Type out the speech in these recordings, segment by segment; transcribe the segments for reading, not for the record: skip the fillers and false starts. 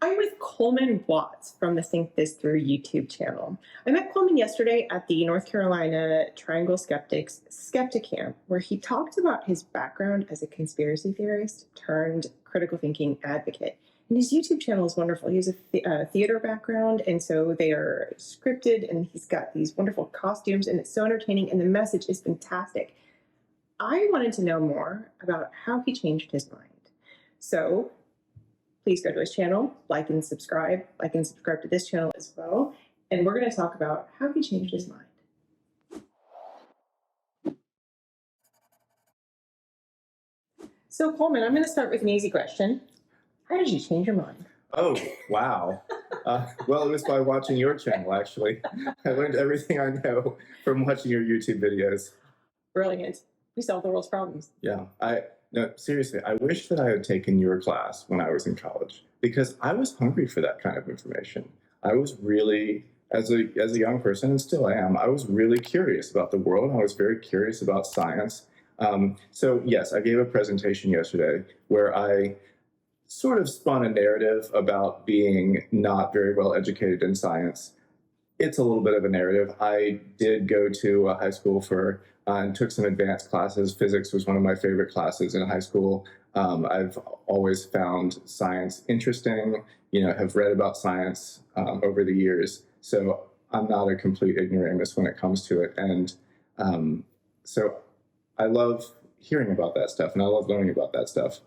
I'm with Coleman Watts from the Think This Through YouTube channel. I met Coleman yesterday at the North Carolina Triangle Skeptics SkeptiCamp, where he talked about his background as a conspiracy theorist turned critical thinking advocate. And his YouTube channel is wonderful. He has a theater background, and so they are scripted, and he's got these wonderful costumes, and it's so entertaining, and the message is fantastic. I wanted to know more about how he changed his mind. So please go to his channel, like and subscribe to this channel as well. And we're going to talk about how he changed his mind. So Coleman, I'm going to start with an easy question. How did you change your mind? Oh, wow. Well, it was by watching your channel, actually. I learned everything I know from watching your YouTube videos. Brilliant. We solve the world's problems. Yeah. No, seriously, I wish that I had taken your class when I was in college, because I was hungry for that kind of information. I was really, as a young person, and still am, I was really curious about the world. I was very curious about science. So yes, I gave a presentation yesterday where I sort of spun a narrative about being not very well educated in science. It's a little bit of a narrative. I did go to a high school and took some advanced classes. Physics was one of my favorite classes in high school. I've always found science interesting, have read about science over the years. So I'm not a complete ignoramus when it comes to it. And so I love hearing about that stuff, and I love learning about that stuff.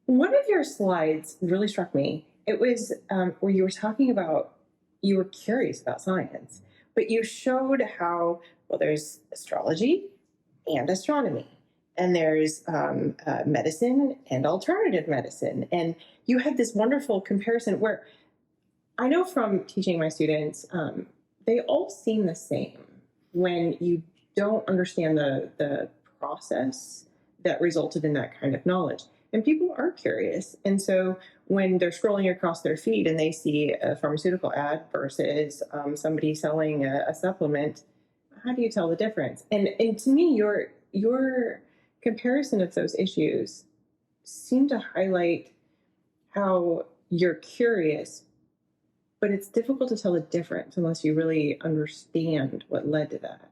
One of your slides really struck me. It was where you were talking about, you were curious about science, but you showed how, well, there's astrology and astronomy, and there's medicine and alternative medicine. And you had this wonderful comparison where I know from teaching my students, they all seem the same when you don't understand the process that resulted in that kind of knowledge. And people are curious. And so when they're scrolling across their feed and they see a pharmaceutical ad versus somebody selling a supplement, how do you tell the difference? And to me, your comparison of those issues seem to highlight how you're curious, but it's difficult to tell the difference unless you really understand what led to that.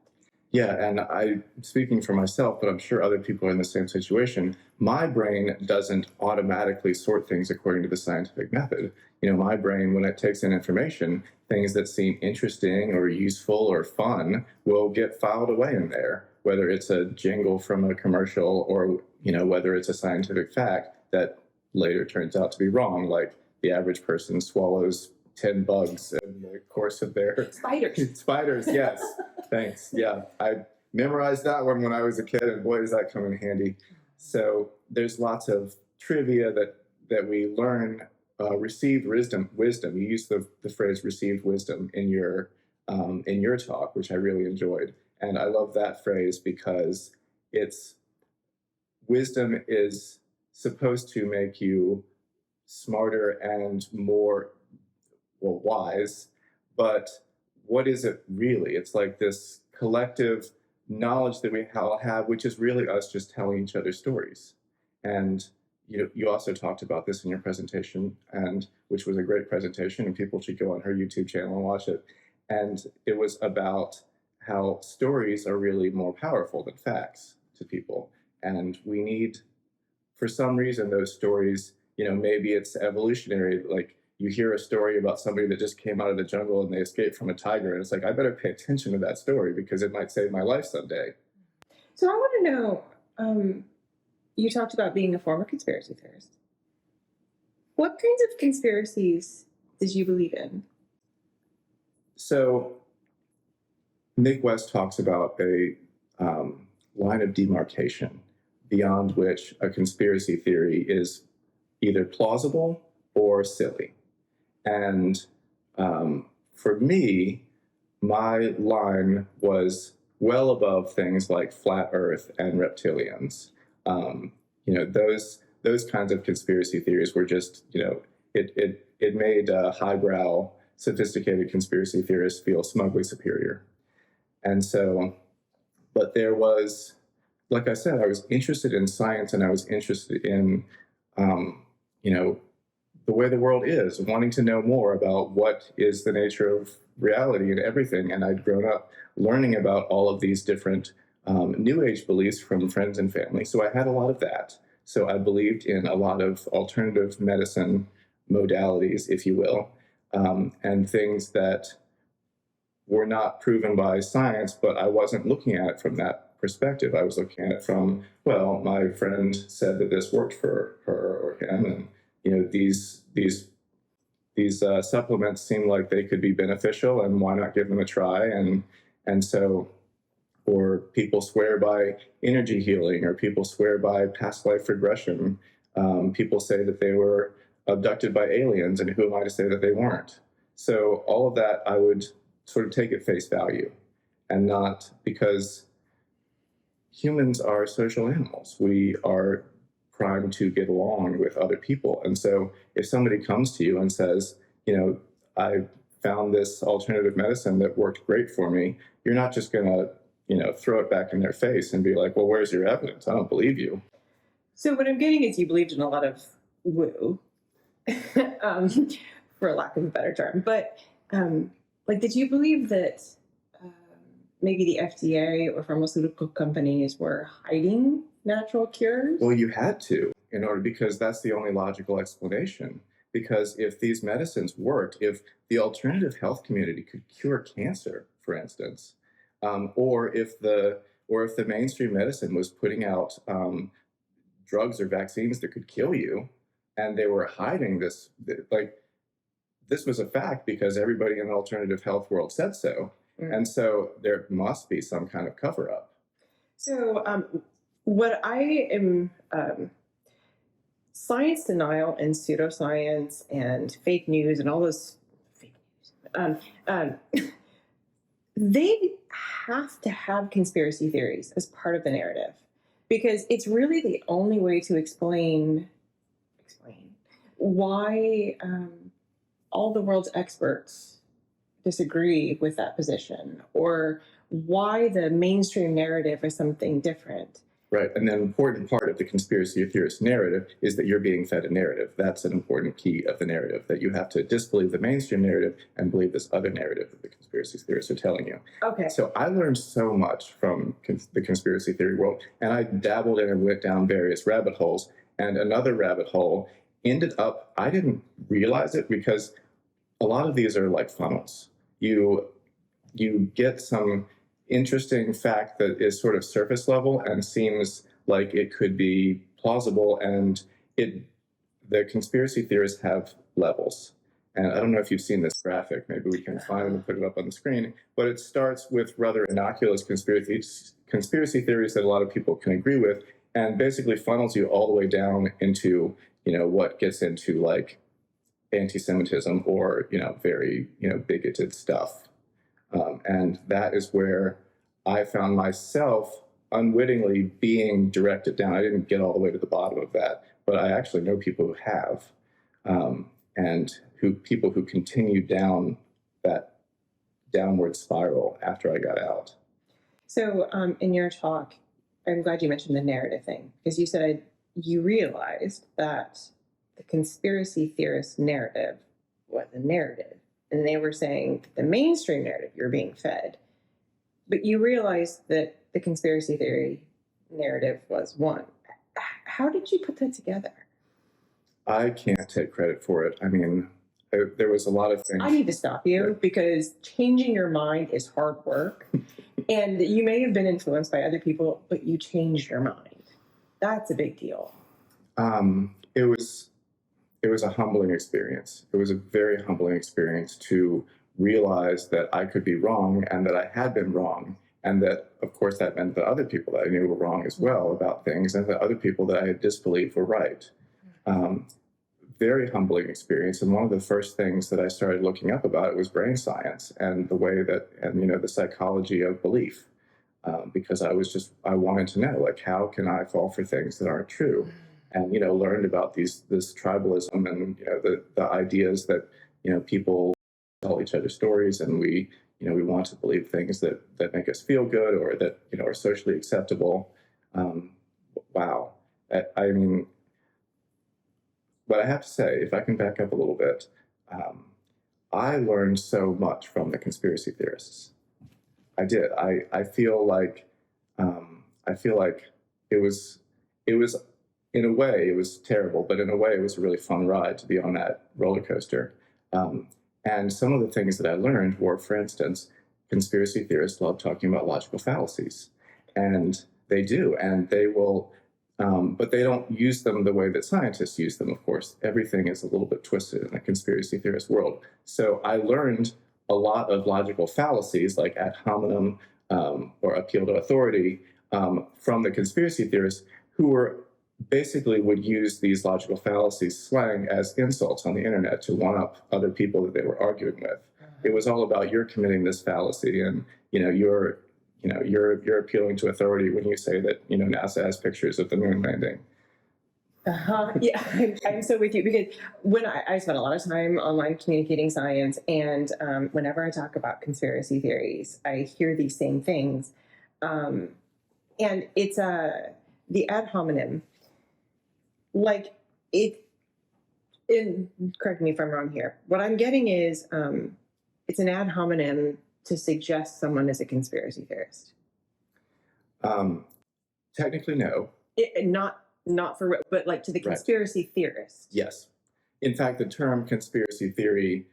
Yeah, and I'm speaking for myself, but I'm sure other people are in the same situation. My brain doesn't automatically sort things according to the scientific method. My brain, when it takes in information, things that seem interesting or useful or fun will get filed away in there, whether it's a jingle from a commercial or, whether it's a scientific fact that later turns out to be wrong, like the average person swallows 10 bugs in the course of their... Spiders, yes. Thanks. Yeah, I memorized that one when I was a kid, and boy, does that come in handy. So there's lots of trivia that we learn. Received wisdom. You used the phrase "received wisdom" in your talk, which I really enjoyed, and I love that phrase because wisdom is supposed to make you smarter and more wise, but what is it really? It's like this collective knowledge that we all have, which is really us just telling each other stories. And you also talked about this in your presentation, and which was a great presentation, and people should go on her YouTube channel and watch it. And it was about how stories are really more powerful than facts to people. And we need, for some reason, those stories, maybe it's evolutionary, like you hear a story about somebody that just came out of the jungle and they escaped from a tiger, and it's like, I better pay attention to that story because it might save my life someday. So I want to know, you talked about being a former conspiracy theorist. What kinds of conspiracies did you believe in? So Nick West talks about a line of demarcation beyond which a conspiracy theory is either plausible or silly. And for me, my line was well above things like flat Earth and reptilians. Those kinds of conspiracy theories were just, it made highbrow, sophisticated conspiracy theorists feel smugly superior. And so, but there was, like I said, I was interested in science, and I was interested in, the way the world is, wanting to know more about what is the nature of reality and everything. And I'd grown up learning about all of these different New Age beliefs from friends and family. So I had a lot of that. So I believed in a lot of alternative medicine modalities, if you will, and things that were not proven by science, but I wasn't looking at it from that perspective. I was looking at it from, well, my friend said that this worked for her or him, and these supplements seem like they could be beneficial, and why not give them a try? And so, or people swear by energy healing, or people swear by past life regression. People say that they were abducted by aliens, and who am I to say that they weren't? So all of that I would sort of take at face value, and not, because humans are social animals. We are primed to get along with other people. And so if somebody comes to you and says, I found this alternative medicine that worked great for me, you're not just going to, throw it back in their face and be like, well, where's your evidence? I don't believe you. So what I'm getting is you believed in a lot of woo, for lack of a better term. But did you believe that maybe the FDA or pharmaceutical companies were hiding natural cures? Well, you had to, because that's the only logical explanation. Because if these medicines worked, if the alternative health community could cure cancer, for instance, or if the mainstream medicine was putting out drugs or vaccines that could kill you, and they were hiding this, this was a fact because everybody in the alternative health world said so. And so there must be some kind of cover up. So what I am, science denial and pseudoscience and fake news and all those fake news, they have to have conspiracy theories as part of the narrative, because it's really the only way to explain why all the world's experts disagree with that position, or why the mainstream narrative is something different. Right. And the important part of the conspiracy theorist narrative is that you're being fed a narrative. That's an important key of the narrative, that you have to disbelieve the mainstream narrative and believe this other narrative that the conspiracy theorists are telling you. Okay. So I learned so much from the conspiracy theory world, and I dabbled in and went down various rabbit holes. And another rabbit hole ended up, I didn't realize it, because a lot of these are like funnels. You get some interesting fact that is sort of surface level and seems like it could be plausible, and the conspiracy theorists have levels. And I don't know if you've seen this graphic. Maybe we can find it and put it up on the screen. But it starts with rather innocuous conspiracy theories that a lot of people can agree with, and basically funnels you all the way down into, what gets into like anti-Semitism or, very, bigoted stuff. And that is where I found myself unwittingly being directed down. I didn't get all the way to the bottom of that, but I actually know people who have, and people who continued down that downward spiral after I got out. So in your talk, I'm glad you mentioned the narrative thing, because you said you realized that the conspiracy theorist narrative was a narrative. And they were saying that the mainstream narrative, you're being fed. But you realized that the conspiracy theory narrative was one. How did you put that together? I can't take credit for it. I mean, there was a lot of things. I need to stop you, because changing your mind is hard work. And you may have been influenced by other people, but you changed your mind. That's a big deal. It was a humbling experience. It was a very humbling experience to realize that I could be wrong, and that I had been wrong. And that, of course, that meant that other people that I knew were wrong as well about things, and that other people that I had disbelieved were right. Very humbling experience. And one of the first things that I started looking up about it was brain science and the way that, the psychology of belief. Because I wanted to know, like, how can I fall for things that aren't true? And, learned about this tribalism and, the ideas that, people tell each other stories, and we want to believe things that make us feel good, or that, are socially acceptable. Wow. I mean, but I have to say, if I can back up a little bit, I learned so much from the conspiracy theorists. I did. I feel like it was in a way it was terrible, but in a way it was a really fun ride to be on that roller coaster. And some of the things that I learned were, for instance, conspiracy theorists love talking about logical fallacies, and they do, and they will. But they don't use them the way that scientists use them, of course. Everything is a little bit twisted in the conspiracy theorist world. So I learned a lot of logical fallacies like ad hominem or appeal to authority from the conspiracy theorists who were basically would use these logical fallacies slang as insults on the internet to one up other people that they were arguing with. It was all about you're committing this fallacy and you're appealing to authority when you say that NASA has pictures of the moon landing. Yeah, I'm so with you, because when I spent a lot of time online communicating science, and whenever I talk about conspiracy theories, I hear these same things, and it's the ad hominem, like it. Correct me if I'm wrong here. What I'm getting is it's an ad hominem to suggest someone is a conspiracy theorist. Technically, no. Not for, but like to the conspiracy theorist. Yes. In fact, the term conspiracy theory,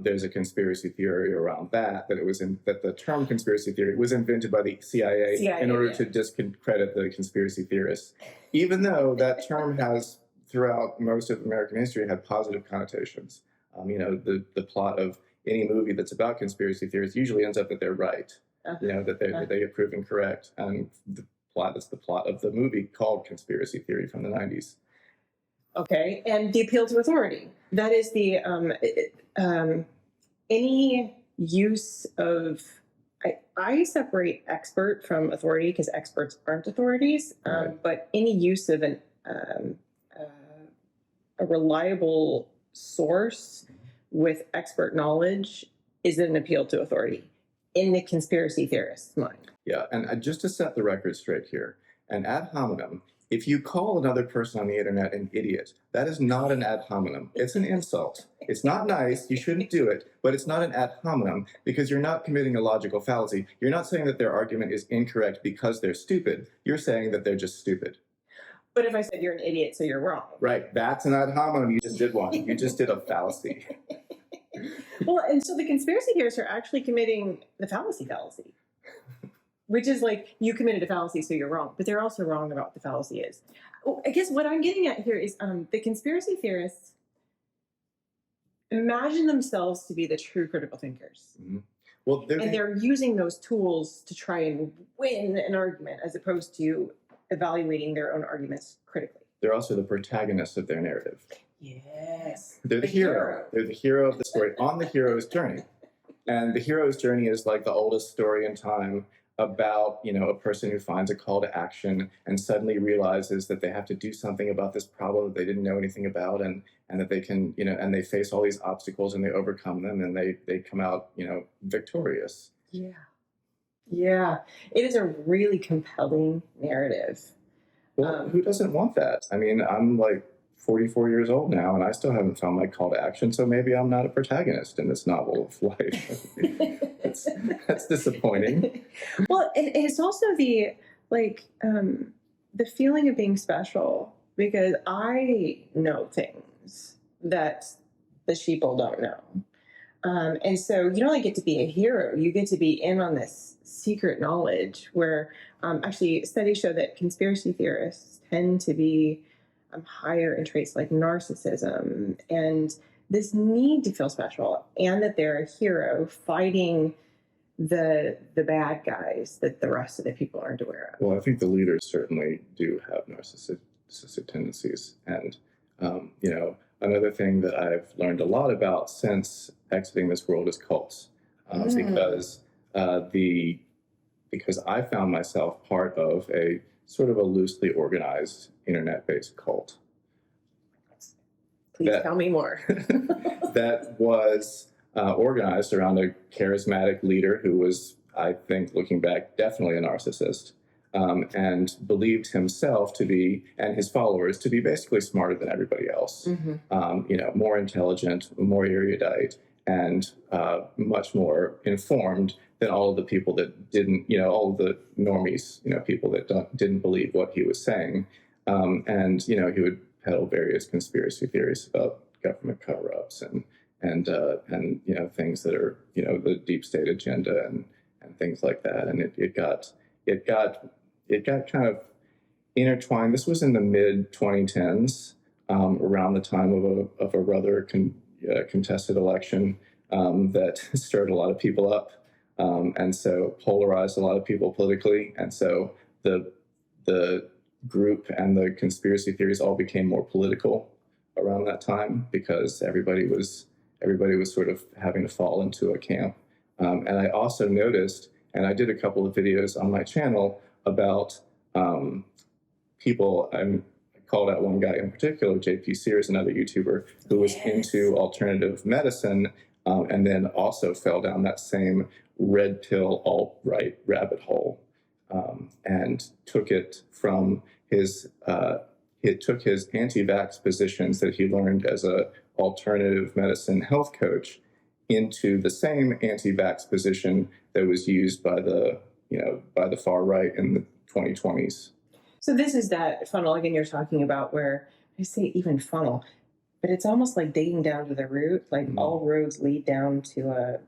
there's a conspiracy theory around that the term conspiracy theory was invented by the CIA in order to discredit the conspiracy theorists, even though that term has throughout most of American history had positive connotations. The plot of any movie that's about conspiracy theories usually ends up that they're right, that they are proven correct. And the plot is the plot of the movie called Conspiracy Theory from the 90s. Okay, and the appeal to authority. That is the any use of. I separate expert from authority because experts aren't authorities. Right. But any use of a reliable source with expert knowledge is an appeal to authority in the conspiracy theorist's mind. Yeah, and just to set the record straight here, an ad hominem, if you call another person on the internet an idiot, that is not an ad hominem. It's an insult. It's not nice. You shouldn't do it, but it's not an ad hominem because you're not committing a logical fallacy. You're not saying that their argument is incorrect because they're stupid. You're saying that they're just stupid. But if I said you're an idiot, so you're wrong. Right, that's an ad hominem. You just did one. You just did a fallacy. Well, and so the conspiracy theorists are actually committing the fallacy, which is like you committed a fallacy, so you're wrong. But they're also wrong about what the fallacy is. I guess what I'm getting at here is the conspiracy theorists imagine themselves to be the true critical thinkers. Mm-hmm. Well, they're using those tools to try and win an argument as opposed to evaluating their own arguments critically. They're also the protagonists of their narrative. Yes. They're the hero. They're the hero of the story on the hero's journey. And the hero's journey is like the oldest story in time about, a person who finds a call to action and suddenly realizes that they have to do something about this problem that they didn't know anything about, and that they can, and they face all these obstacles and they overcome them and they come out, victorious. Yeah. Yeah. It is a really compelling narrative. Well, who doesn't want that? I mean, I'm like 44 years old now, and I still haven't found my call to action, so maybe I'm not a protagonist in this novel of life. That's disappointing. Well, it's also the feeling of being special, because I know things that the sheeple don't know. And so you don't only get to be a hero, you get to be in on this secret knowledge where actually studies show that conspiracy theorists tend to be higher in traits like narcissism and this need to feel special, and that they're a hero fighting the bad guys that the rest of the people aren't aware of. Well, I think the leaders certainly do have narcissistic tendencies. And, another thing that I've learned a lot about since exiting this world is cults. Because I found myself part of a sort of a loosely organized internet-based cult. Please tell me more. That was organized around a charismatic leader who was, I think, looking back, definitely a narcissist. and believed himself to be, and his followers to be, basically smarter than everybody else. More intelligent, more erudite, and much more informed than all of the people that didn't, all of the normies, people that didn't believe what he was saying. He would peddle various conspiracy theories about government cover-ups and things that are, the deep state agenda and things like that. And it got kind of intertwined. This was in the mid 2010s, around the time of a rather contested election that stirred a lot of people up, and so polarized a lot of people politically. And so the group and the conspiracy theories all became more political around that time, because everybody was sort of having to fall into a camp. And I also noticed, and I did a couple of videos on my channel about people. I called out one guy in particular, JP Sears, another YouTuber, who was into alternative medicine, and then also fell down that same red pill alt-right rabbit hole, and took it from his anti-vax positions that he learned as a alternative medicine health coach into the same anti-vax position that was used by the far right in the 2020s. So this is that funnel again you're talking about, where I say even funnel, but it's almost like digging down to the root. Like all roads lead down to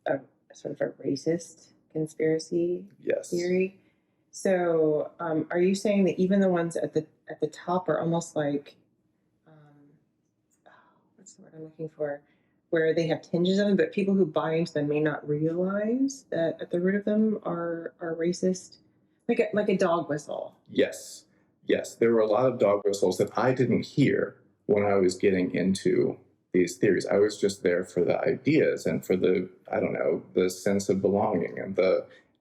a sort of a racist conspiracy theory. So are you saying that even the ones at the top are almost like, what's the word I'm looking for, where they have tinges of them, but people who buy into them may not realize that at the root of them are racist, like a dog whistle? Yes. There were a lot of dog whistles that I didn't hear when I was getting into these theories. I was just there for the ideas and for the sense of belonging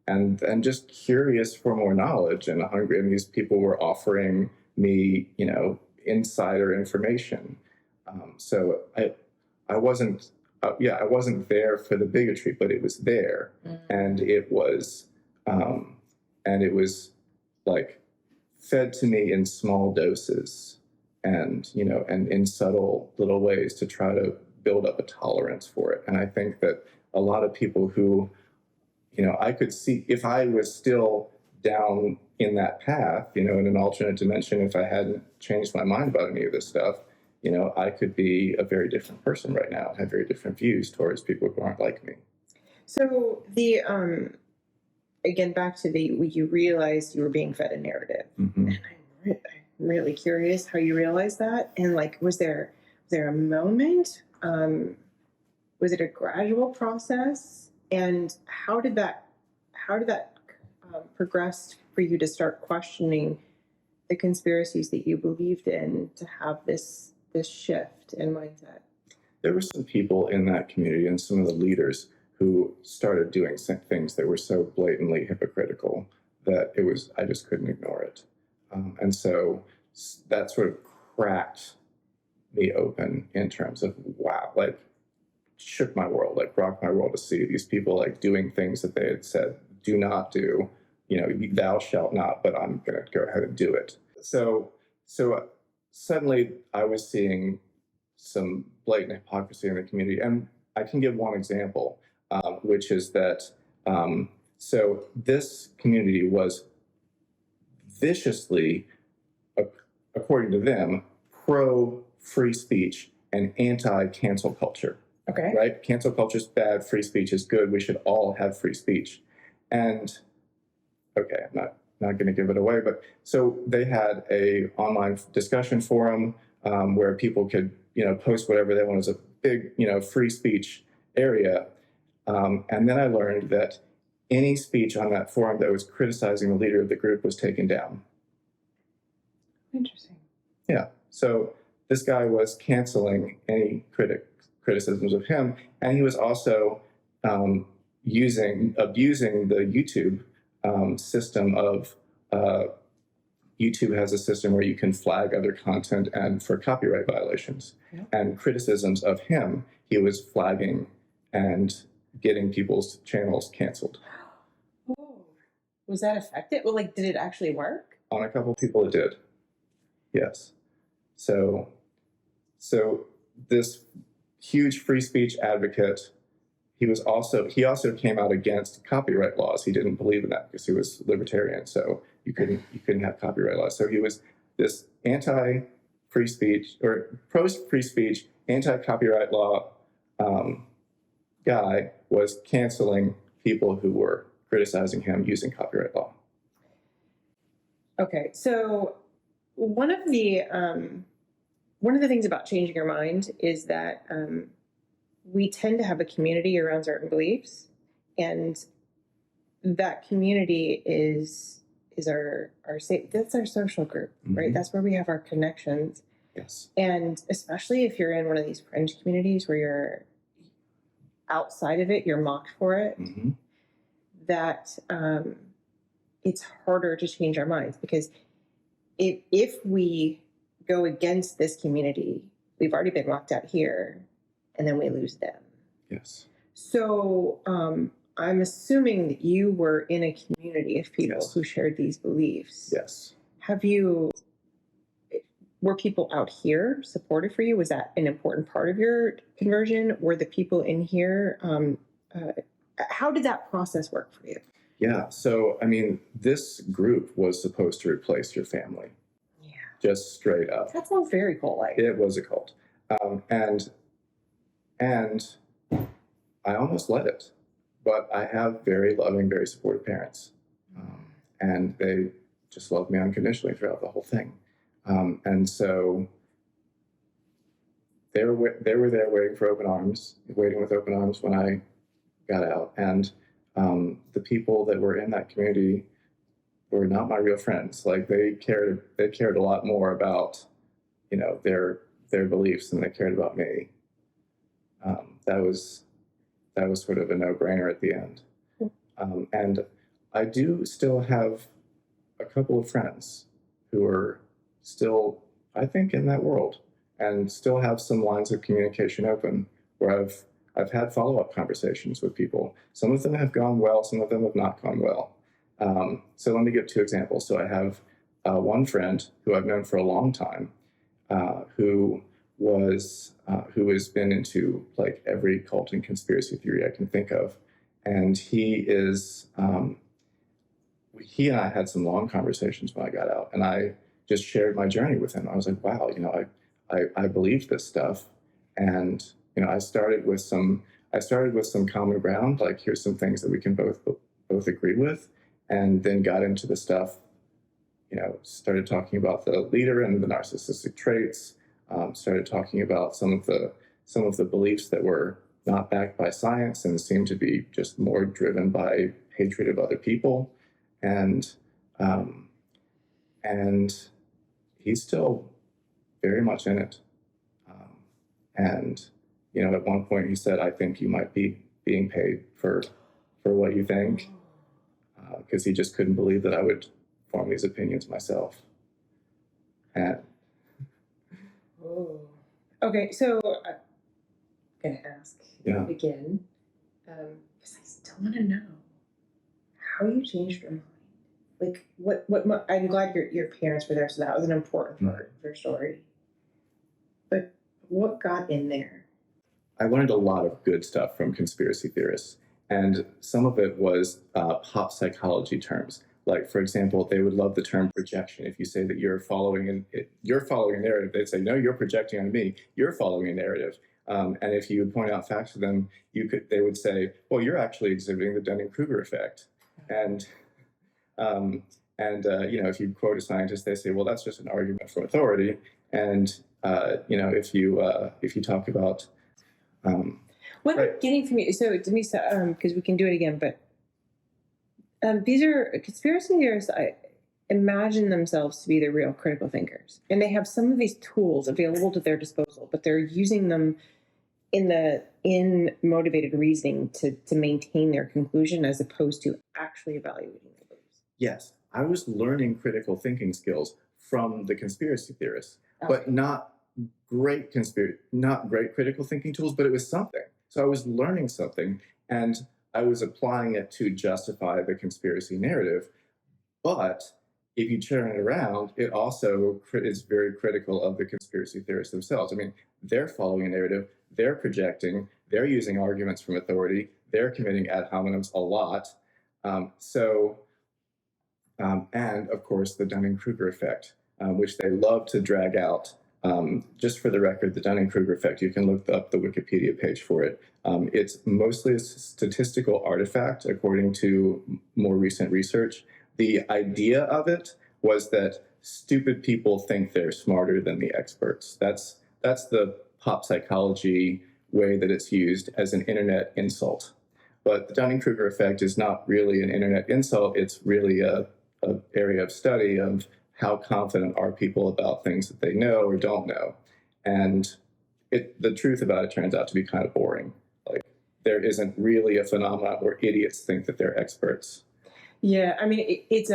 and just curious for more knowledge and hungry. And these people were offering me, insider information. So I wasn't there for the bigotry, but it was there, and it was like fed to me in small doses, and in subtle little ways to try to build up a tolerance for it. And I think that a lot of people who, I could see, if I was still down in that path, in an alternate dimension, if I hadn't changed my mind about any of this stuff, I could be a very different person right now and have very different views towards people who aren't like me. So again, back to you realized you were being fed a narrative. And I'm really curious how you realized that. And was there a moment? Was it a gradual process? And how did that progress for you to start questioning the conspiracies that you believed in, to have this shift in mindset? There were some people in that community and some of the leaders who started doing things that were so blatantly hypocritical that I just couldn't ignore it. And so that sort of cracked me open in terms of, wow, shook my world, rocked my world to see these people doing things that they had said, do not do, thou shalt not, but I'm going to go ahead and do it. So suddenly I was seeing some blatant hypocrisy in the community. And I can give one example, which is that, so this community was viciously, according to them, pro-free speech and anti-cancel culture. Okay. Right? Cancel culture is bad, free speech is good, we should all have free speech. And, okay, I'm not going to give it away, but so they had a online discussion forum where people could, post whatever they want. It was a big, free speech area. And then I learned that any speech on that forum that was criticizing the leader of the group was taken down. Interesting. Yeah. So this guy was canceling any criticisms of him, and he was also abusing the YouTube system of YouTube has a system where you can flag other content and for copyright violations. Yeah. And criticisms of him, he was flagging and getting people's channels canceled. Oh, Was that effective? Well, like, did it actually work? On a couple people, it did. Yes. So this huge free speech advocate, he also came out against copyright laws. He didn't believe in that because he was libertarian. So you couldn't have copyright laws. So he was this anti-free speech or pro-free speech, anti-copyright law guy was canceling people who were criticizing him using copyright law. Okay, so one of the things about changing your mind is that we tend to have a community around certain beliefs, and that community is our safe. That's our social group, right? Mm-hmm. That's where we have our connections. Yes. And especially if you're in one of these fringe communities where you're outside of it, you're mocked for it. Mm-hmm. That it's harder to change our minds, because if we go against this community, we've already been locked out here, and then we lose them. Yes. So I'm assuming that you were in a community of people Yes. who shared these beliefs. Yes. Were people out here supportive for you? Was that an important part of your conversion? Were the people in here, how did that process work for you? Yeah. So, I mean, this group was supposed to replace your family. Yeah. Just straight up. That sounds very cult-like. It was a cult. And I almost let it. But I have very loving, very supportive parents. And they just loved me unconditionally throughout the whole thing. And so they were there waiting with open arms when I got out. And the people that were in that community were not my real friends. Like they cared a lot more about, their beliefs than they cared about me. That was sort of a no-brainer at the end. And I do still have a couple of friends who are still, I think, in that world, and still have some lines of communication open where I've had follow-up conversations with people. Some of them have gone well, some of them have not gone well. So let me give two examples. So I have one friend who I've known for a long time, who has been into like every cult and conspiracy theory I can think of. And he and I had some long conversations when I got out, and I just shared my journey with him. I was like, wow, I believe this stuff. And, I started with some common ground, like here's some things that we can both agree with, and then got into the stuff, started talking about the leader and the narcissistic traits, started talking about some of the beliefs that were not backed by science and seemed to be just more driven by hatred of other people. And he's still very much in it. And, at one point he said, I think you might be being paid for what you think, because he just couldn't believe that I would form these opinions myself. And Okay, so I'm going to ask Yeah. again, because I still want to know how you changed your mind. Like, what I'm glad your parents were there, so that was an important part of your story. But what got in there? I learned a lot of good stuff from conspiracy theorists, and some of it was pop psychology terms. Like, for example, they would love the term projection. If you say that you're following a narrative, they'd say, no, you're projecting on me. You're following a narrative. And if you would point out facts to them, they would say, well, you're actually exhibiting the Dunning-Kruger effect. And if you quote a scientist, they say, well, that's just an argument for authority. And if you talk about What I'm getting from you, so Denise, because we can do it again, but these are conspiracy theorists. I imagine themselves to be the real critical thinkers, and they have some of these tools available to their disposal, but they're using them in motivated reasoning to maintain their conclusion, as opposed to actually evaluating their beliefs. Yes, I was learning critical thinking skills from the conspiracy theorists, but not great critical thinking tools, but it was something. So I was learning something, and I was applying it to justify the conspiracy narrative, But if you turn it around, it also is very critical of the conspiracy theorists themselves. I mean, they're following a narrative, they're projecting, they're using arguments from authority, they're committing ad hominems a lot. And of course, the Dunning-Kruger effect, which they love to drag out. Just for the record, the Dunning-Kruger effect, you can look up the Wikipedia page for it. It's mostly a statistical artifact, according to more recent research. The idea of it was that stupid people think they're smarter than the experts. That's the pop psychology way that it's used as an internet insult. But the Dunning-Kruger effect is not really an internet insult. It's really an area of study of how confident are people about things that they know or don't know. And the truth about it turns out to be kind of boring. Like, there isn't really a phenomenon where idiots think that they're experts. Yeah, I mean, it's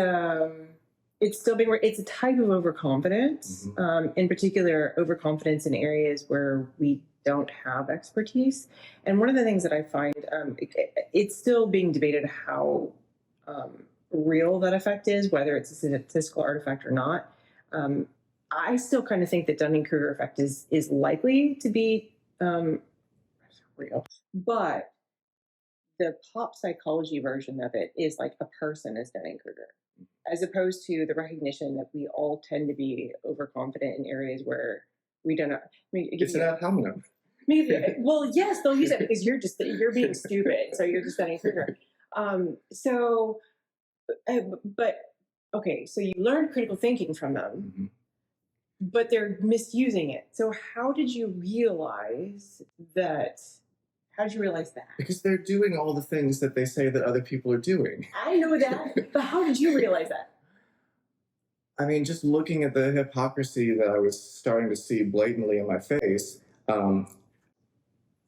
still being, it's a type of overconfidence, in particular, overconfidence in areas where we don't have expertise. And one of the things that I find, it's still being debated how real that effect is, whether it's a statistical artifact or not. I still kind of think that Dunning-Kruger effect is likely to be real, but the pop psychology version of it is like a person as Dunning-Kruger, as opposed to the recognition that we all tend to be overconfident in areas where we don't know. I mean, it's an ad hominem. Maybe. Well, yes, they'll use it because you're being stupid, so you're just Dunning-Kruger. But okay, so you learned critical thinking from them, but they're misusing it. So how did you realize that? How did you realize that? Because they're doing all the things that they say that other people are doing. I know that, but how did you realize that? I mean, just looking at the hypocrisy that I was starting to see blatantly in my face,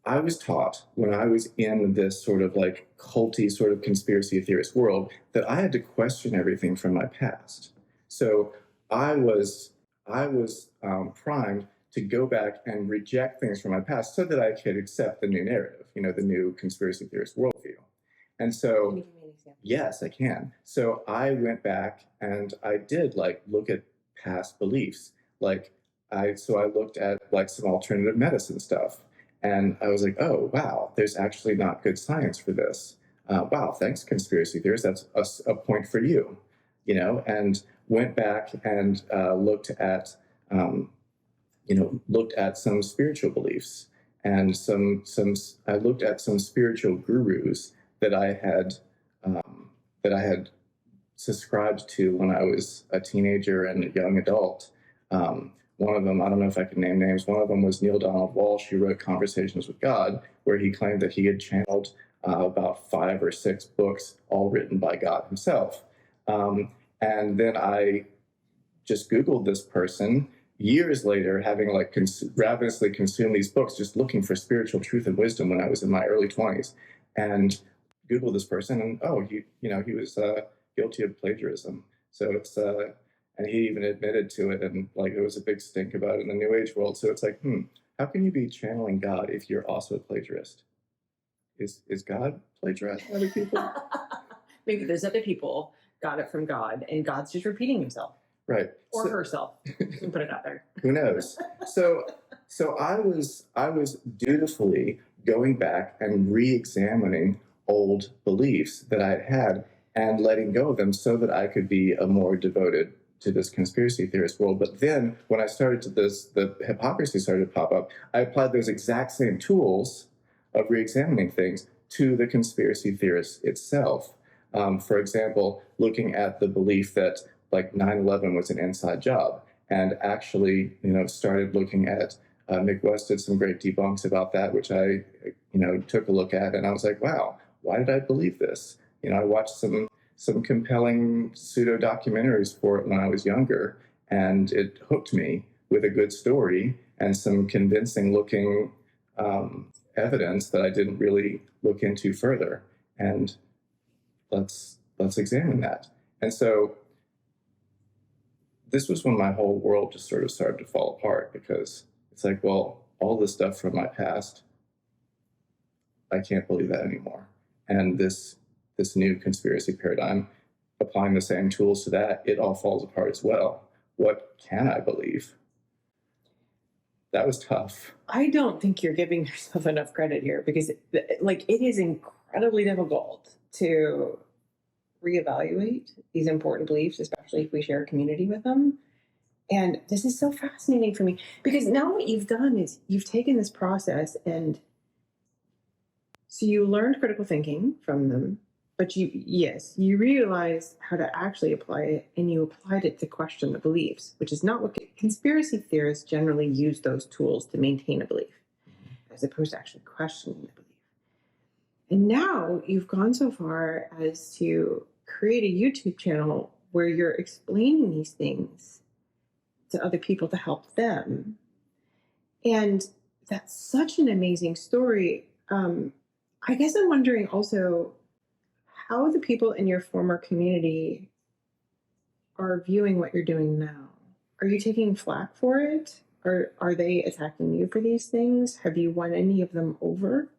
I was taught when I was in this sort of like culty sort of conspiracy theorist world that I had to question everything from my past. So I was primed to go back and reject things from my past so that I could accept the new narrative, the new conspiracy theorist worldview. And so, Can you give me an example? yes, I can. So I went back and I did look at past beliefs. I looked at some alternative medicine stuff. And I was like, oh, wow, there's actually not good science for this. Wow, thanks, conspiracy theorists. That's a point for you, and went back and looked at some spiritual beliefs and I looked at some spiritual gurus that I had subscribed to when I was a teenager and a young adult. One of them, I don't know if I can name names, one of them was Neil Donald Walsh, who wrote Conversations with God, where he claimed that he had channeled about 5 or 6 books, all written by God himself. And then I just Googled this person years later, having ravenously consumed these books, just looking for spiritual truth and wisdom when I was in my early 20s, and Googled this person, and he was guilty of plagiarism. So it's and he even admitted to it, and there was a big stink about it in the New Age world. So it's like, how can you be channeling God if you're also a plagiarist? Is God plagiarizing other people? Maybe those other people got it from God, and God's just repeating himself. Right. Or herself. You can put it out there. Who knows? So I was dutifully going back and re-examining old beliefs that I had and letting go of them so that I could be a more devoted to this conspiracy theorist world. But then when I started the hypocrisy started to pop up, I applied those exact same tools of re-examining things to the conspiracy theorist itself. For example, looking at the belief that 9/11 was an inside job, and actually, started looking at Mick West did some great debunks about that, which I, took a look at, and I was like, wow, why did I believe this? I watched some compelling pseudo documentaries for it when I was younger, and it hooked me with a good story and some convincing looking evidence that I didn't really look into further. And let's examine that. And so this was when my whole world just sort of started to fall apart, because it's like, well, all this stuff from my past, I can't believe that anymore. And this new conspiracy paradigm applying the same tools to that, it all falls apart as well. What can I believe? That was tough. I don't think you're giving yourself enough credit here, because it is incredibly difficult to reevaluate these important beliefs, especially if we share a community with them. And this is so fascinating for me, because now what you've done is you've taken this process, and so you learned critical thinking from them, but you realized how to actually apply it, and you applied it to question the beliefs, which is not what conspiracy theorists generally use those tools to maintain a belief, as opposed to actually questioning the belief. And now you've gone so far as to create a YouTube channel where you're explaining these things to other people to help them. And that's such an amazing story. I guess I'm wondering also how the people in your former community are viewing what you're doing now. Are you taking flack for it? Or are they attacking you for these things? Have you won any of them over?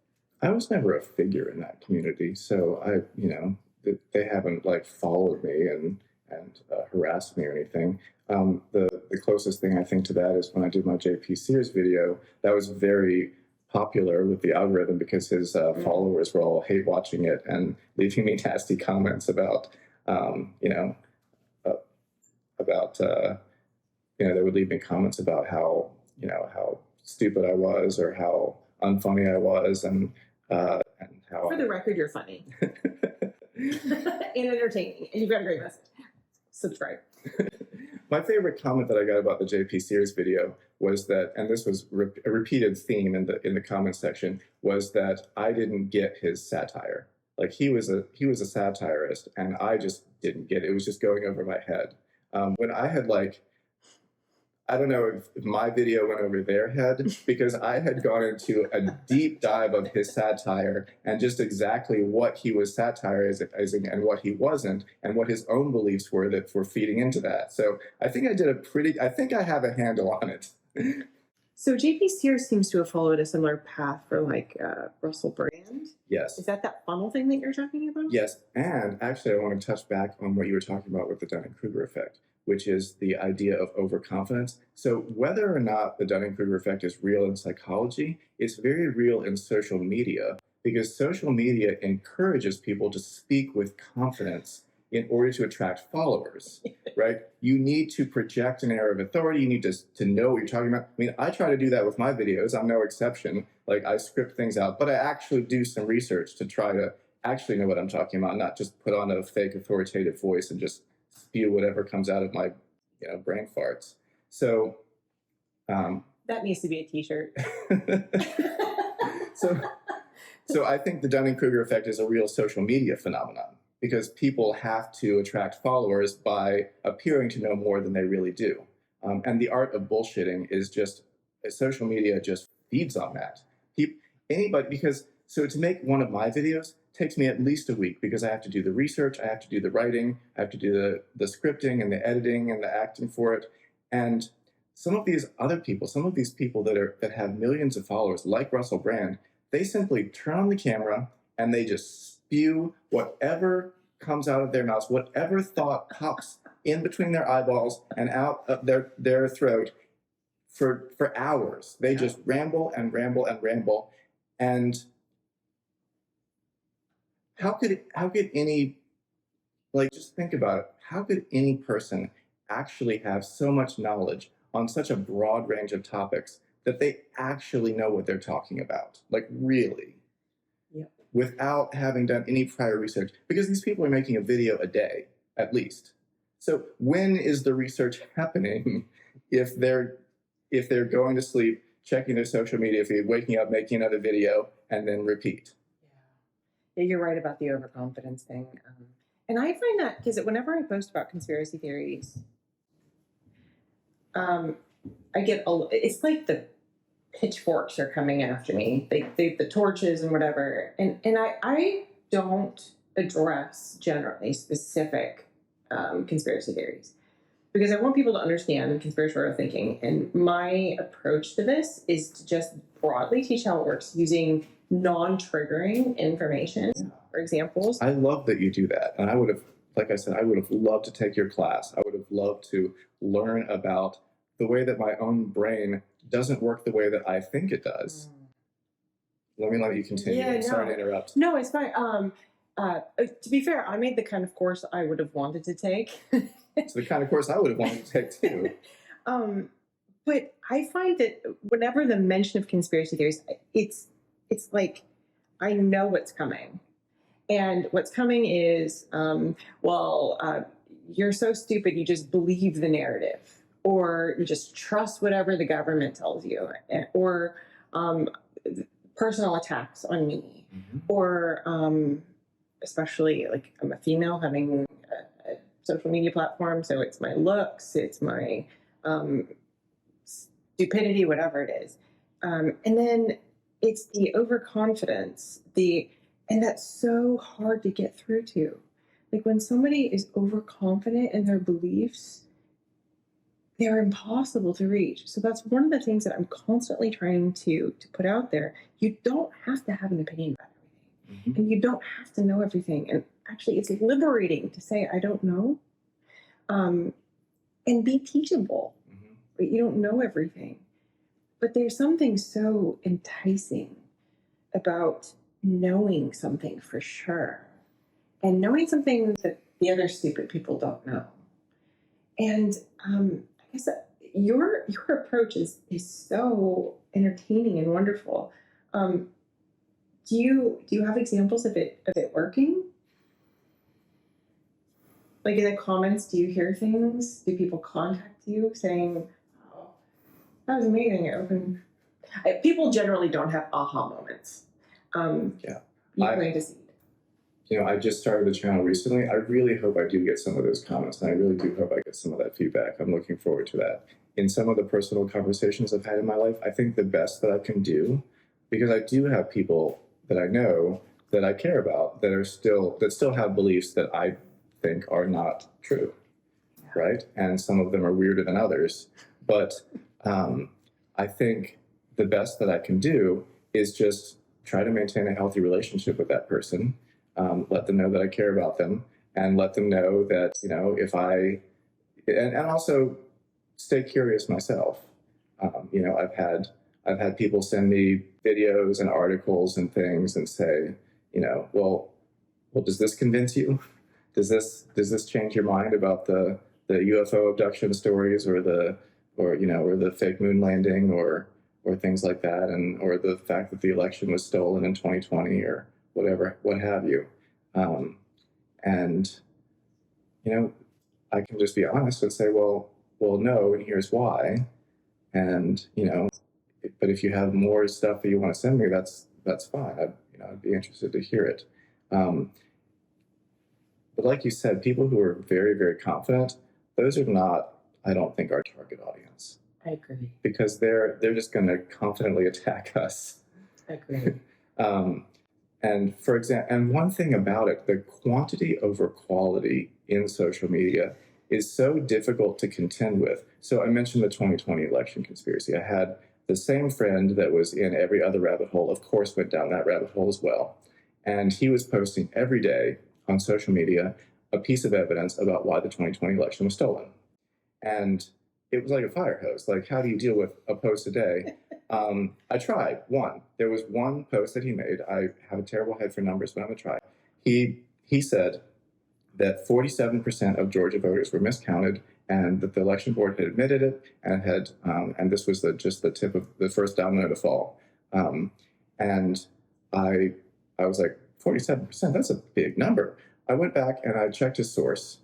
I was never a figure in that community, so they haven't like followed me and harassed me or anything. The closest thing I think to that is when I did my JP Sears video. That was very popular with the algorithm because his followers were all hate watching it and leaving me nasty comments about they would leave me comments about how stupid I was or how unfunny I was, and how. For the record, you're funny and entertaining, and you've got a great message. Subscribe. My favorite comment that I got about the JP Sears video was that, and this was a repeated theme in the comment section, was that I didn't get his satire. Like he was a satirist, and I just didn't get it. It was just going over my head. When I had I don't know if my video went over their head, because I had gone into a deep dive of his satire and just exactly what he was satirizing and what he wasn't, and what his own beliefs were that were feeding into that. So I think I think I have a handle on it. So JP Sears seems to have followed a similar path for Russell Brand. Yes. Is that funnel thing that you're talking about? Yes. And actually, I want to touch back on what you were talking about with the Dunning-Kruger effect, which is the idea of overconfidence. So whether or not the Dunning-Kruger effect is real in psychology, it's very real in social media, because social media encourages people to speak with confidence in order to attract followers, right? You need to project an air of authority. You need to know what you're talking about. I mean, I try to do that with my videos. I'm no exception. Like, I script things out, but I actually do some research to try to actually know what I'm talking about, not just put on a fake authoritative voice and just spew whatever comes out of my brain farts. So that needs to be a t-shirt. So I think the Dunning-Kruger effect is a real social media phenomenon, because people have to attract followers by appearing to know more than they really do. And the art of bullshitting is just, social media just feeds on that. So to make one of my videos takes me at least a week, because I have to do the research, I have to do the writing, I have to do the scripting and the editing and the acting for it. And some of these people that have millions of followers, like Russell Brand, they simply turn on the camera and they just spew whatever comes out of their mouths, whatever thought pops in between their eyeballs and out of their throat for hours. They just ramble and ramble and ramble. And how could any, just think about it. How could any person actually have so much knowledge on such a broad range of topics that they actually know what they're talking about? Like, really? Yeah. Without having done any prior research, because these people are making a video a day, at least. So when is the research happening if they're going to sleep, checking their social media feed, waking up, making another video, and then repeat? Yeah, you're right about the overconfidence thing. And I find that because whenever I post about conspiracy theories, I get it's like the pitchforks are coming after me, the torches and whatever. And I don't address generally specific conspiracy theories, because I want people to understand conspiratorial thinking. And my approach to this is to just broadly teach how it works using non-triggering information or examples. I love that you do that. And I would have like I said, I would have loved to take your class. I would have loved to learn about the way that my own brain doesn't work the way that I think it does. Let you continue. Yeah, I'm sorry no. to interrupt. No, it's fine. To be fair, I made the kind of course I would have wanted to take. It's the kind of course I would have wanted to take too. But I find that whenever the mention of conspiracy theories, it's like I know what's coming. And what's coming is, you're so stupid, you just believe the narrative, or you just trust whatever the government tells you, or personal attacks on me, or especially like I'm a female having a social media platform, so it's my looks, it's my stupidity, whatever it is. And then it's the overconfidence, and that's so hard to get through to. Like when somebody is overconfident in their beliefs, they're impossible to reach. So that's one of the things that I'm constantly trying to put out there. You don't have to have an opinion about everything. And you don't have to know everything. And actually, it's liberating to say, I don't know, and be teachable. But you don't know everything. But there's something so enticing about knowing something for sure, and knowing something that the other stupid people don't know. And I guess your approach is so entertaining and wonderful. Do you have examples of it working? Like in the comments, do you hear things? Do people contact you saying, "Oh, that was amazing"? People generally don't have aha moments. You plant a seed. I just started the channel recently. I really hope I do get some of those comments, and I really do hope I get some of that feedback. I'm looking forward to that. In some of the personal conversations I've had in my life, I think the best that I can do, because I do have people that I know that I care about that still have beliefs that I think are not true, right? And some of them are weirder than others. But I think the best that I can do is just try to maintain a healthy relationship with that person, let them know that I care about them, and let them know that, and also stay curious myself. I've had people send me videos and articles and things and say, well, does this convince you? Does this change your mind about the UFO abduction stories or the fake moon landing or things like that, or the fact that the election was stolen in 2020 or whatever, what have you. I can just be honest and say, well, no, and here's why. And, but if you have more stuff that you want to send me, that's fine. I'd be interested to hear it. But like you said, people who are very, very confident, those are not, I don't think, our target audience. I agree. Because they're just going to confidently attack us. I agree. And for example, and one thing about it, the quantity over quality in social media is so difficult to contend with. So I mentioned the 2020 election conspiracy. I had the same friend that was in every other rabbit hole, of course, went down that rabbit hole as well. And he was posting every day on social media a piece of evidence about why the 2020 election was stolen. And it was like a fire hose. Like, how do you deal with a post a day? I tried one. There was one post that he made. I have a terrible head for numbers, but I'm going to try. He said that 47% of Georgia voters were miscounted, and that the election board had admitted it, and this was just the tip of the first domino to fall. And I was like, 47%, that's a big number. I went back and I checked his source.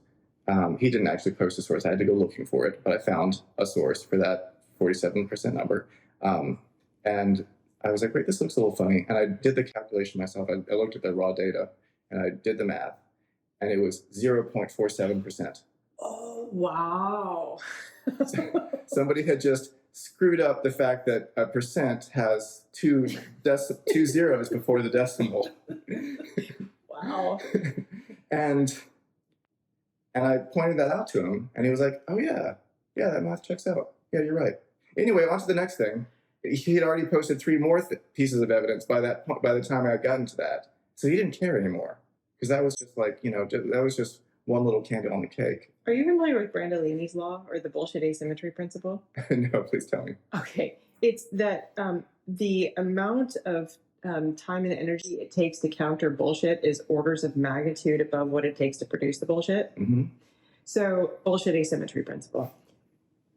He didn't actually post a source. I had to go looking for it, but I found a source for that 47% number. And I was like, wait, this looks a little funny. And I did the calculation myself. I looked at the raw data and I did the math, and it was 0.47%. Oh, wow. Somebody had just screwed up the fact that a percent has two zeros before the decimal. Wow. And I pointed that out to him, and he was like, oh, yeah, that math checks out. Yeah, you're right. Anyway, on to the next thing. He had already posted 3 more pieces of evidence by the time I had gotten to that. So he didn't care anymore, because that was just like, that was just one little candle on the cake. Are you familiar with Brandolini's law or the bullshit asymmetry principle? No, please tell me. Okay. It's that the amount of time and energy it takes to counter bullshit is orders of magnitude above what it takes to produce the bullshit. Mm-hmm. So, bullshit asymmetry principle.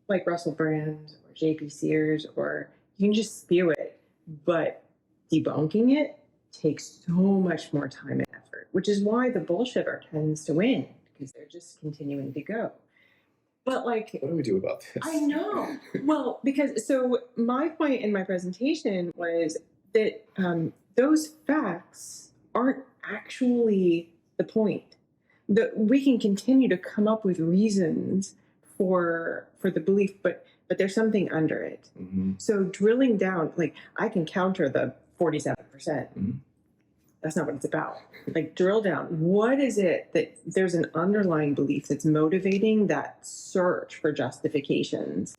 Like Russell Brand or JP Sears, or you can just spew it, but debunking it takes so much more time and effort, which is why the bullshitter tends to win, because they're just continuing to go. But like, what do we do about this? I know. Well, because so my point in my presentation was that those facts aren't actually the point. That we can continue to come up with reasons for the belief, but there's something under it. Mm-hmm. So drilling down, like I can counter the 47%. Mm-hmm. That's not what it's about. Like drill down. What is it that there's an underlying belief that's motivating that search for justifications?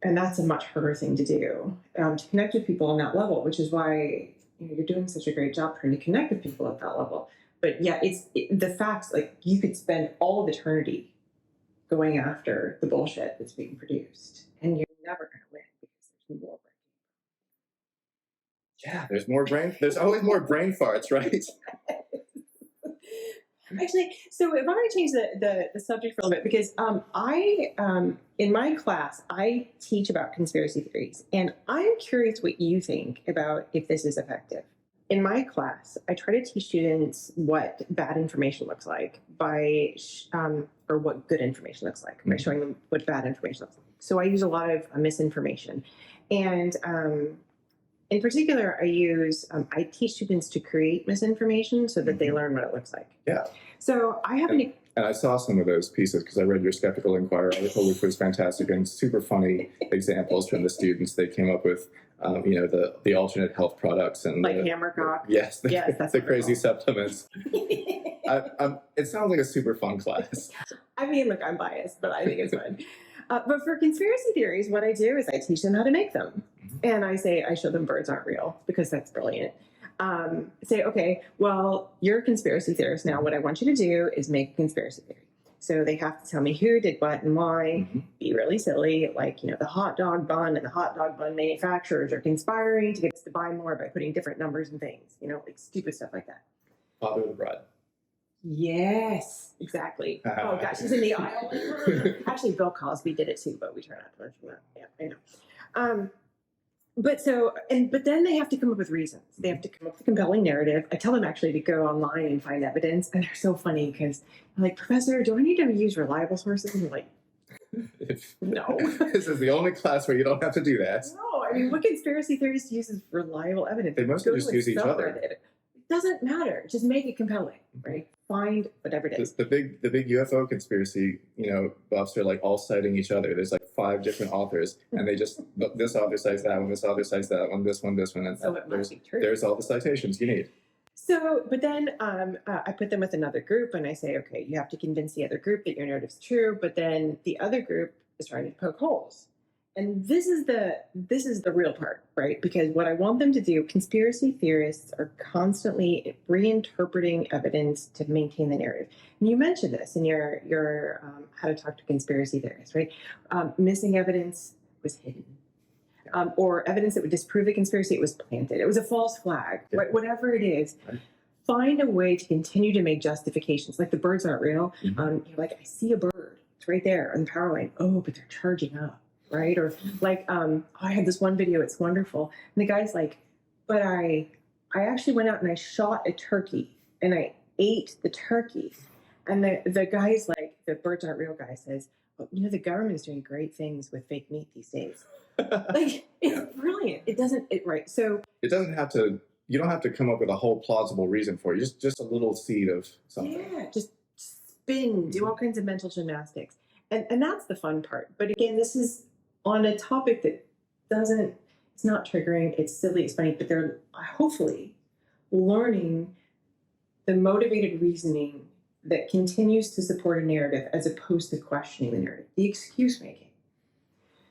And that's a much harder thing to do, to connect with people on that level, which is why you're doing such a great job trying to connect with people at that level. But yeah, the facts, like you could spend all of eternity going after the bullshit that's being produced, and you're never going to win because there's more brain. Yeah, there's more brain. There's always more brain farts, right? Actually, so if I want to change the subject for a little bit, because I in my class I teach about conspiracy theories, and I'm curious what you think about if this is effective. In my class, I try to teach students what bad information looks like or what good information looks like by showing them what bad information looks like. So I use a lot of misinformation, and in particular, I teach students to create misinformation so that they learn what it looks like. Yeah. So I happen to. And I saw some of those pieces because I read your Skeptical Inquirer article, which was fantastic and super funny examples from the students. They came up with, the alternate health products and like Hammercock. Yes, that's the crazy supplements. It sounds like a super fun class. I mean, look, I'm biased, but I think it's fun. But for conspiracy theories, what I do is I teach them how to make them. And I show them birds aren't real because that's brilliant. Say, okay, well, you're a conspiracy theorist now. What I want you to do is make a conspiracy theory. So they have to tell me who did what and why. Mm-hmm. Be really silly, like, the hot dog bun and the hot dog bun manufacturers are conspiring to get us to buy more by putting different numbers and things, like stupid stuff like that. Father of the bride. Yes, exactly. Oh gosh, he's in the aisle. Actually, Bill Cosby did it too, but we try not to mention that. Yeah, I know. But then they have to come up with reasons. They have to come up with a compelling narrative. I tell them actually to go online and find evidence, and they're so funny because they're like, Professor, do I need to use reliable sources? And I'm like, no. This is the only class where you don't have to do that. No, I mean, what conspiracy theorists use is reliable evidence. They mostly just use each other. It doesn't matter. Just make it compelling, right? Find whatever it is. The big UFO conspiracy, buffs are like all citing each other. There's like 5 different authors, and they just this author cites that one, this author cites that one, this one, and so it must be true. There's all the citations you need. So, but then I put them with another group, and I say, okay, you have to convince the other group that your narrative's true, but then the other group is trying to poke holes. And this is the real part, right? Because what I want them to do, conspiracy theorists are constantly reinterpreting evidence to maintain the narrative. And you mentioned this in your How to Talk to Conspiracy Theorists, right? Missing evidence was hidden. Or evidence that would disprove a conspiracy, it was planted. It was a false flag, right? Whatever it is. Right. Find a way to continue to make justifications. Like the birds aren't real. Mm-hmm. You're like, I see a bird. It's right there on the power line. Oh, but they're charging up. Right? Or like, I had this one video, it's wonderful. And the guy's like, but I actually went out and I shot a turkey and I ate the turkey. And the guy's like, the birds aren't real guy says, well, the government is doing great things with fake meat these days. Like, it's brilliant. Right. So it doesn't have to, you don't have to come up with a whole plausible reason for it. Just a little seed of something. Yeah. Just spin, do all kinds of mental gymnastics. And that's the fun part. But again, this is on a topic that it's not triggering, it's silly, it's funny, but they're hopefully learning the motivated reasoning that continues to support a narrative as opposed to questioning the narrative, the excuse making.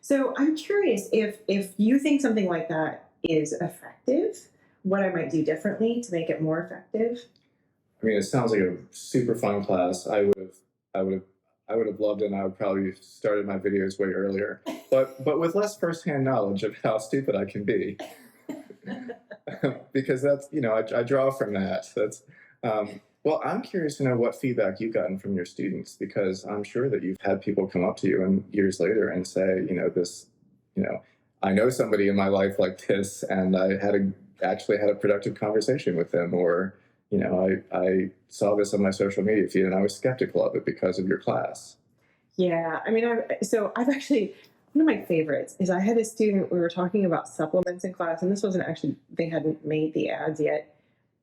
So I'm curious if you think something like that is effective, what I might do differently to make it more effective. I mean, it sounds like a super fun class. I would have, I would have loved it, and I would probably have started my videos way earlier. But with less firsthand knowledge of how stupid I can be, because that's, you know, I draw from that. That's well, I'm curious to know what feedback you've gotten from your students, because I'm sure that you've had people come up to you and years later and say, you know, this, you know, I know somebody in my life like this, and I actually had a productive conversation with them, or you know, I saw this on my social media feed and I was skeptical of it because of your class. Yeah, I mean, I've actually, one of my favorites is I had a student, we were talking about supplements in class, and this wasn't actually, they hadn't made the ads yet.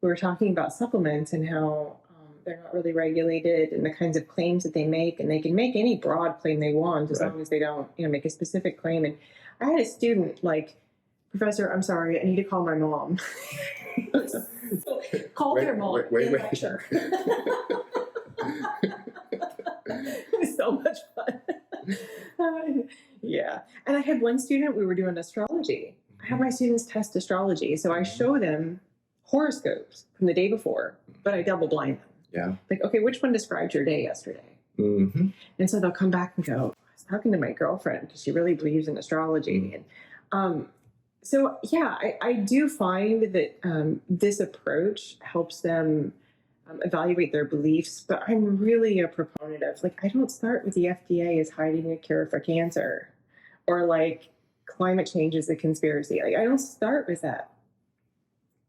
We were talking about supplements and how they're not really regulated and the kinds of claims that they make, and they can make any broad claim they want as Right. long as they don't, you know, make a specific claim. And I had a student like, Professor, I'm sorry, I need to call my mom. So, call their mom. Wait. Lecture. It was so much fun. Yeah. And I had one student, we were doing astrology. I have my students test astrology. So I show them horoscopes from the day before, but I double blind them. Yeah. Like, okay, which one described your day yesterday? Mm-hmm. And so they'll come back and go, I was talking to my girlfriend because she really believes in astrology. And so, yeah, I do find that this approach helps them evaluate their beliefs, but I'm really a proponent of, like, I don't start with the FDA is hiding a cure for cancer, or like climate change is a conspiracy. Like, I don't start with that.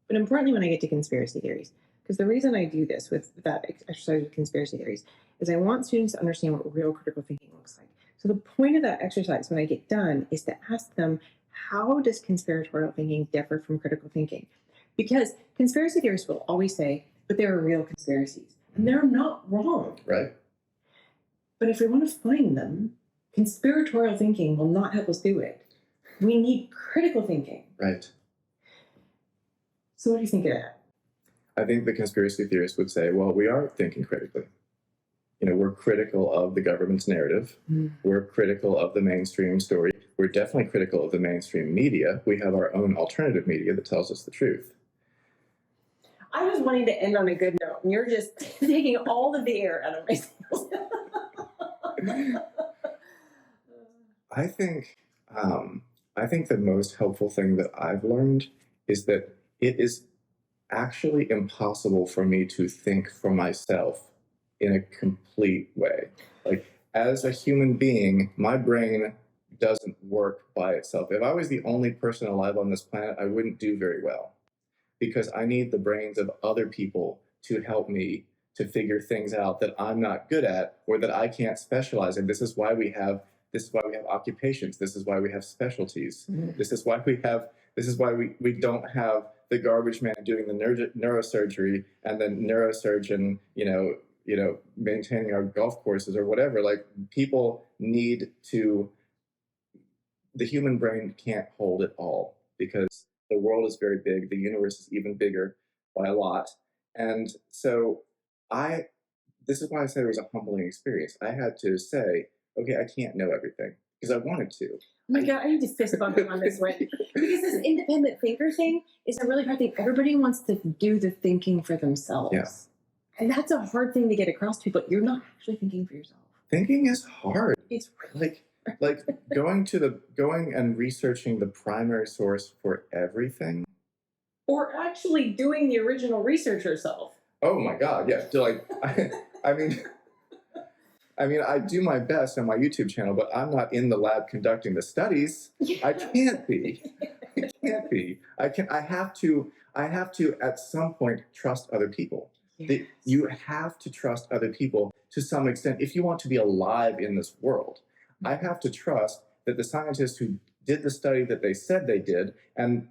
But importantly, when I get to conspiracy theories, because the reason I do this with that exercise with conspiracy theories is I want students to understand what real critical thinking looks like. So the point of that exercise when I get done is to ask them, how does conspiratorial thinking differ from critical thinking? Because conspiracy theorists will always say, but there are real conspiracies. And they're not wrong. Right. But if we want to find them, conspiratorial thinking will not help us do it. We need critical thinking. Right. So what do you think of that? I think the conspiracy theorists would say, well, we are thinking critically. You know, we're critical of the government's narrative. We're critical of the mainstream story. We're definitely critical of the mainstream media. We have our own alternative media that tells us the truth. I was wanting to end on a good note, and you're just taking all of the air out of my sails. I think the most helpful thing that I've learned is that it is actually impossible for me to think for myself in a complete way. Like, as a human being, my brain doesn't work by itself. If I was the only person alive on this planet, I wouldn't do very well, because I need the brains of other people to help me to figure things out that I'm not good at or that I can't specialize in. This is why we have occupations. This is why we have specialties. Mm-hmm. This is why we don't have the garbage man doing the neurosurgery and the neurosurgeon, you know, maintaining our golf courses or whatever. Like, people need to, the human brain can't hold it all, because the world is very big. The universe is even bigger by a lot. And so this is why I said it was a humbling experience. I had to say, okay, I can't know everything, because I wanted to. Oh my God, I need to fist bump him on this one. Because this independent thinker thing is a really hard thing. Everybody wants to do the thinking for themselves. Yeah. And that's a hard thing to get across to people. You're not actually thinking for yourself. Thinking is hard. It's really like going and researching the primary source for everything. Or actually doing the original research yourself. Oh my God, yeah. I mean, I do my best on my YouTube channel, but I'm not in the lab conducting the studies. Yeah. I can't be. I have to at some point trust other people. Yes. You have to trust other people to some extent if you want to be alive in this world. I have to trust that the scientists who did the study that they said they did, and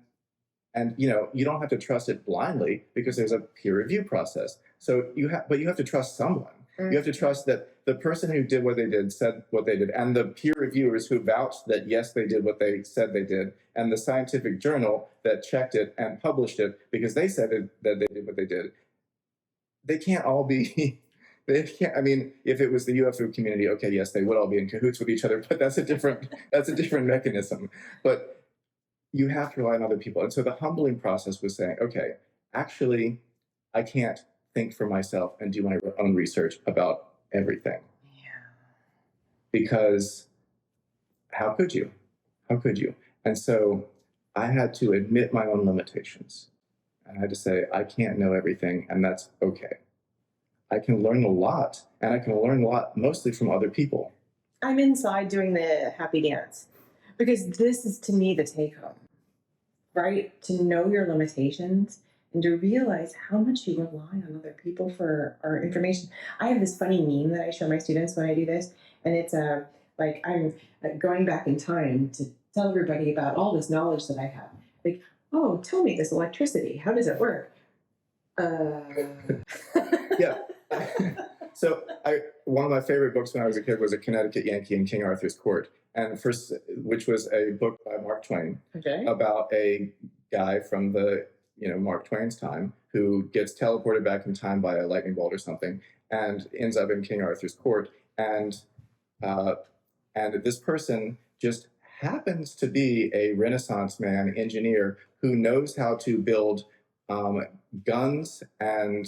you know, you don't have to trust it blindly, because there's a peer review process. So you have to trust someone. You have to trust that the person who did what they did said what they did, and the peer reviewers who vouched that yes, they did what they said they did, and the scientific journal that checked it and published it because they said that they did what they did. They can't all be. They can't. I mean, if it was the UFO community, okay, yes, they would all be in cahoots with each other, but that's a different mechanism. But you have to rely on other people. And so the humbling process was saying, okay, actually, I can't think for myself and do my own research about everything. Yeah. Because how could you? How could you? And so I had to admit my own limitations. And I had to say, I can't know everything, and that's okay. I can learn a lot, and I can learn a lot mostly from other people. I'm inside doing the happy dance because this is, to me, the take home, right? To know your limitations and to realize how much you rely on other people for our information. I have this funny meme that I show my students when I do this, and it's like I'm going back in time to tell everybody about all this knowledge that I have. Like, oh, tell me this electricity. How does it work? Yeah. So one of my favorite books when I was a kid was A Connecticut Yankee in King Arthur's Court, and which was a book by Mark Twain about a guy from the Mark Twain's time who gets teleported back in time by a lightning bolt or something, and ends up in King Arthur's Court, and this person just happens to be a Renaissance man engineer who knows how to build guns and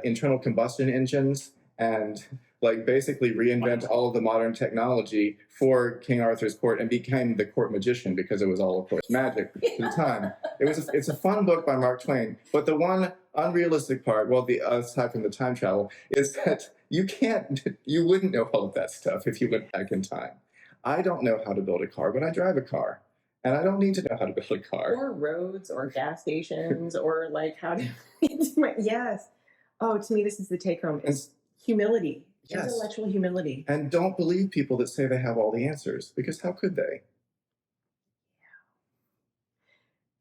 internal combustion engines and like basically reinvent all of the modern technology for King Arthur's court and became the court magician because it was all, of course, magic at the time. It's a fun book by Mark Twain, but the one unrealistic part, well, aside from the time travel, is that you wouldn't know all of that stuff if you went back in time. I don't know how to build a car, but I drive a car. And I don't need to know how to build a car. Or roads or gas stations or like how to yes. Oh, to me, this is the take home. It's humility. Yes. Intellectual humility. And don't believe people that say they have all the answers, because how could they?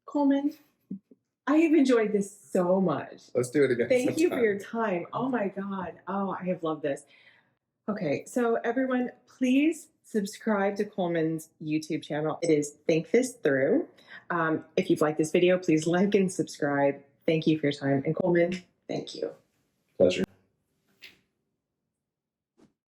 Coleman, I have enjoyed this so much. Let's do it again. Thank you for your time. Oh my God. Oh, I have loved this. Okay, so everyone, please subscribe to Coleman's YouTube channel. It is Think This Through. If you've liked this video, please like and subscribe. Thank you for your time. And Coleman, thank you. Pleasure.